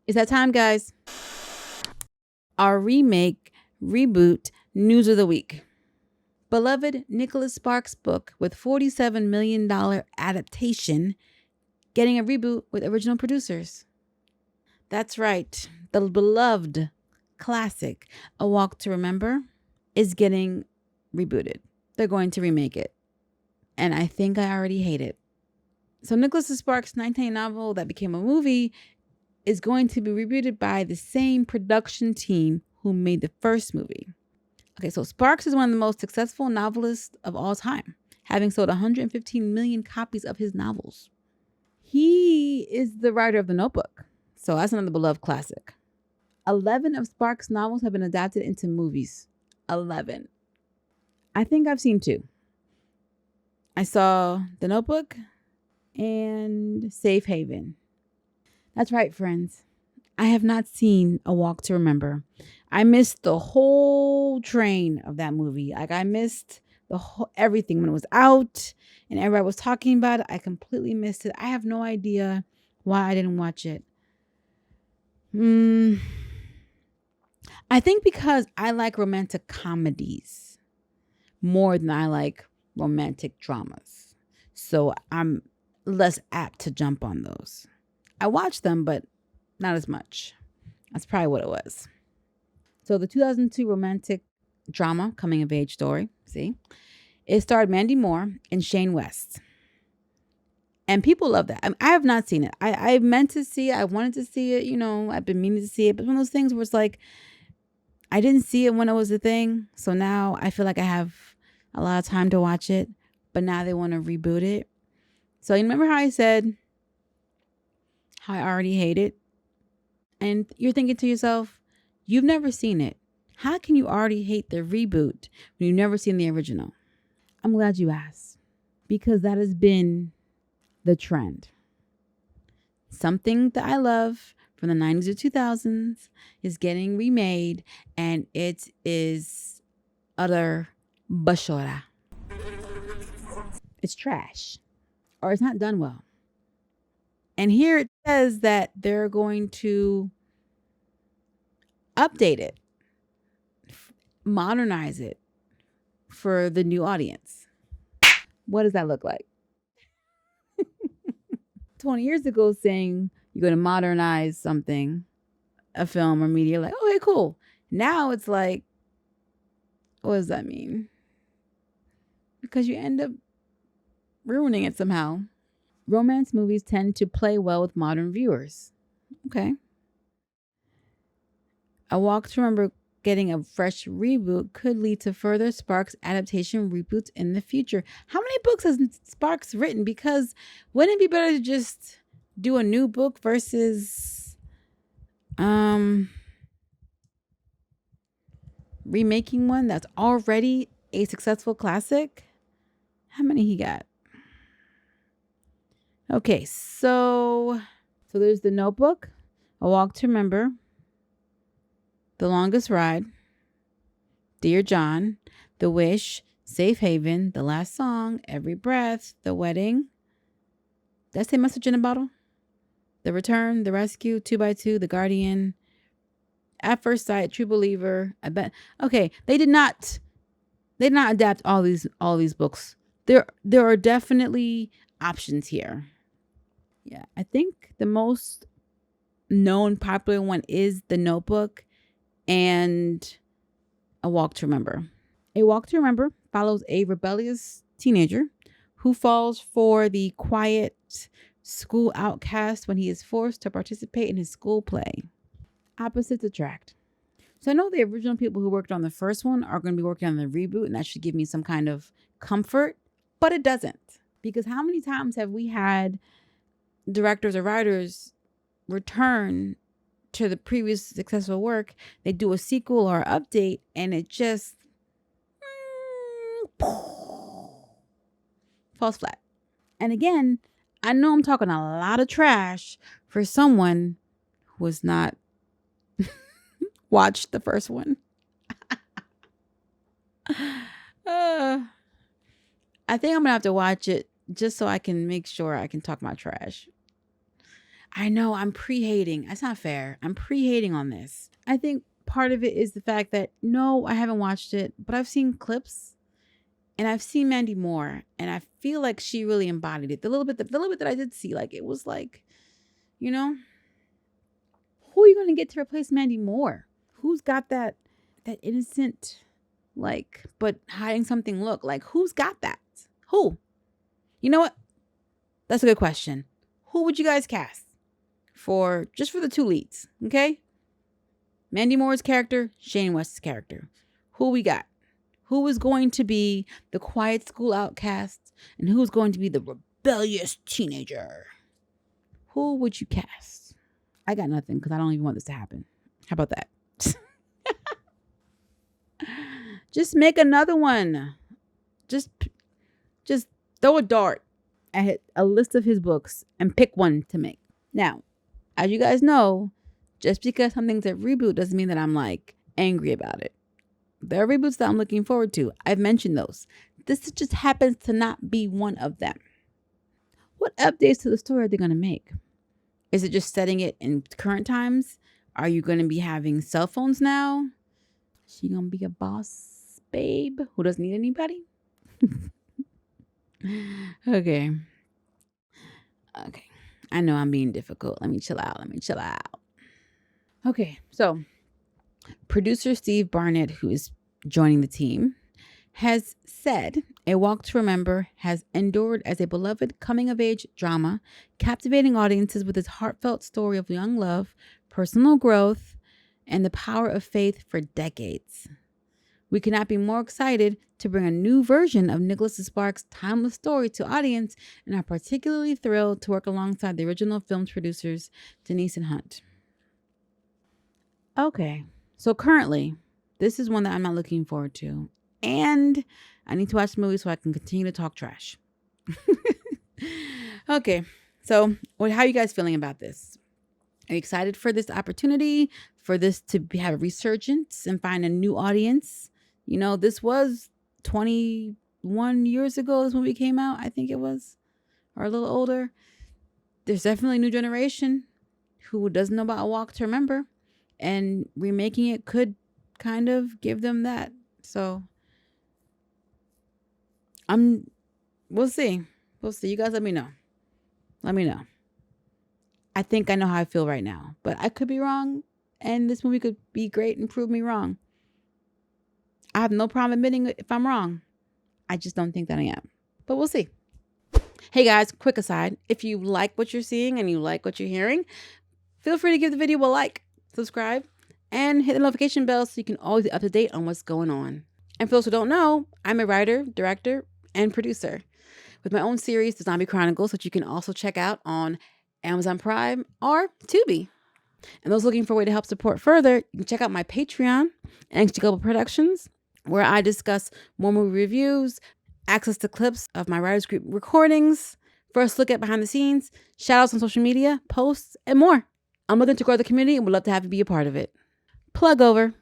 It's that time, guys. Our remake, reboot, news of the week. Beloved Nicholas Sparks' book with $47 million adaptation getting a reboot with original producers. That's right. The beloved classic, A Walk to Remember, is getting rebooted. They're going to remake it. And I think I already hate it. So Nicholas Sparks' 19 novel that became a movie is going to be rebooted by the same production team who made the first movie. Okay, so Sparks is one of the most successful novelists of all time, having sold 115 million copies of his novels. He is the writer of The Notebook, so that's another beloved classic. 11 of Sparks' novels have been adapted into movies. 11. I think I've seen 2. I saw The Notebook and Safe Haven. That's right, friends. I have not seen A Walk to Remember. I missed the whole train of that movie. Like, I missed the whole everything when it was out and everybody was talking about it. I completely missed it. I have no idea why I didn't watch it. I think because I like romantic comedies more than I like romantic dramas. So I'm less apt to jump on those. I watch them, but not as much. That's probably what it was. So the 2002 romantic drama, coming of age story, it starred Mandy Moore and Shane West. And people love that. I have not seen it. I meant to see it. I wanted to see it. You know, I've been meaning to see it. But one of those things where it's like, I didn't see it when it was a thing. So now I feel like I have a lot of time to watch it. But now they want to reboot it. So you remember how I said how I already hate it? And you're thinking to yourself, you've never seen it. How can you already hate the reboot when you've never seen the original? I'm glad you asked, because that has been the trend. Something that I love from the 90s or 2000s is getting remade, and it is utter bashora. It's trash, or it's not done well. And here it says that they're going to update it, modernize it for the new audience. What does that look like? 20 years ago, saying you're going to modernize something, a film or media, like, okay, cool. Now it's like, what does that mean? Because you end up ruining it somehow. Romance movies tend to play well with modern viewers. Okay. A Walk to Remember getting a fresh reboot could lead to further Sparks adaptation reboots in the future. How many books has Sparks written? Because wouldn't it be better to just do a new book versus remaking one that's already a successful classic? How many he got? Okay, so there's The Notebook, A Walk to Remember, The Longest Ride, Dear John, The Wish, Safe Haven, The Last Song, Every Breath, The Wedding. Did I say Message in a Bottle? The Return, The Rescue, 2x2, The Guardian, At First Sight, True Believer. I bet. Okay, they did not adapt all these books. There are definitely options here. Yeah, I think the most known popular one is The Notebook and A Walk to Remember. A Walk to Remember follows a rebellious teenager who falls for the quiet school outcast when he is forced to participate in his school play. Opposites attract. So I know the original people who worked on the first one are going to be working on the reboot, and that should give me some kind of comfort, but it doesn't. Because how many times have we had directors or writers return to the previous successful work, they do a sequel or update, and it just falls flat. And again, I know I'm talking a lot of trash for someone who has not watched the first one. I think I'm gonna have to watch it just so I can make sure I can talk my trash. I know I'm pre-hating. That's not fair. I'm pre-hating on this. I think part of it is the fact that no, I haven't watched it, but I've seen clips and I've seen Mandy Moore, and I feel like she really embodied it. The little bit that I did see, like it was like, you know, who are you going to get to replace Mandy Moore? Who's got that innocent, like, but hiding something look? Like, who's got that? Who? You know what? That's a good question. Who would you guys cast for the two leads? Okay, Mandy Moore's character, Shane West's character. Who we got? Who is going to be the quiet school outcast, and who's going to be the rebellious teenager? Who would you cast? I got nothing because I don't even want this to happen. How about that? Just make another one. Just throw a dart at a list of his books and pick one to make. Now, as you guys know, just because something's a reboot doesn't mean that I'm like angry about it. There are reboots that I'm looking forward to. I've mentioned those. This just happens to not be one of them. What updates to the story are they going to make? Is it just setting it in current times? Are you going to be having cell phones now? Is she going to be a boss babe who doesn't need anybody? Okay. I know I'm being difficult. Let me chill out. Okay, so producer Steve Barnett, who is joining the team, has said A Walk to Remember has endured as a beloved coming-of-age drama, captivating audiences with its heartfelt story of young love, personal growth, and the power of faith for decades. We could not be more excited to bring a new version of Nicholas Sparks' timeless story to audience, and are particularly thrilled to work alongside the original film's producers, Denise and Hunt. Okay, so currently, this is one that I'm not looking forward to. And I need to watch the movie so I can continue to talk trash. Okay, so how are you guys feeling about this? Are you excited for this opportunity, for this to have a resurgence and find a new audience? You know, this was 21 years ago this movie came out, I think it was, or a little older. There's definitely a new generation who doesn't know about A Walk to Remember, and remaking it could kind of give them that. So we'll see. You guys let me know. I think I know how I feel right now, but I could be wrong, and this movie could be great and prove me wrong. I have no problem admitting if I'm wrong. I just don't think that I am, but we'll see. Hey guys, quick aside. If you like what you're seeing and you like what you're hearing, feel free to give the video a like, subscribe, and hit the notification bell so you can always be up to date on what's going on. And for those who don't know, I'm a writer, director, and producer with my own series, The Zombie Chronicles, which you can also check out on Amazon Prime or Tubi. And those looking for a way to help support further, you can check out my Patreon, NXG Global Productions, where I discuss more movie reviews, access to clips of my writers group recordings, first look at behind the scenes, shout outs on social media, posts, and more. I'm looking to grow the community and would love to have you be a part of it. Plug over.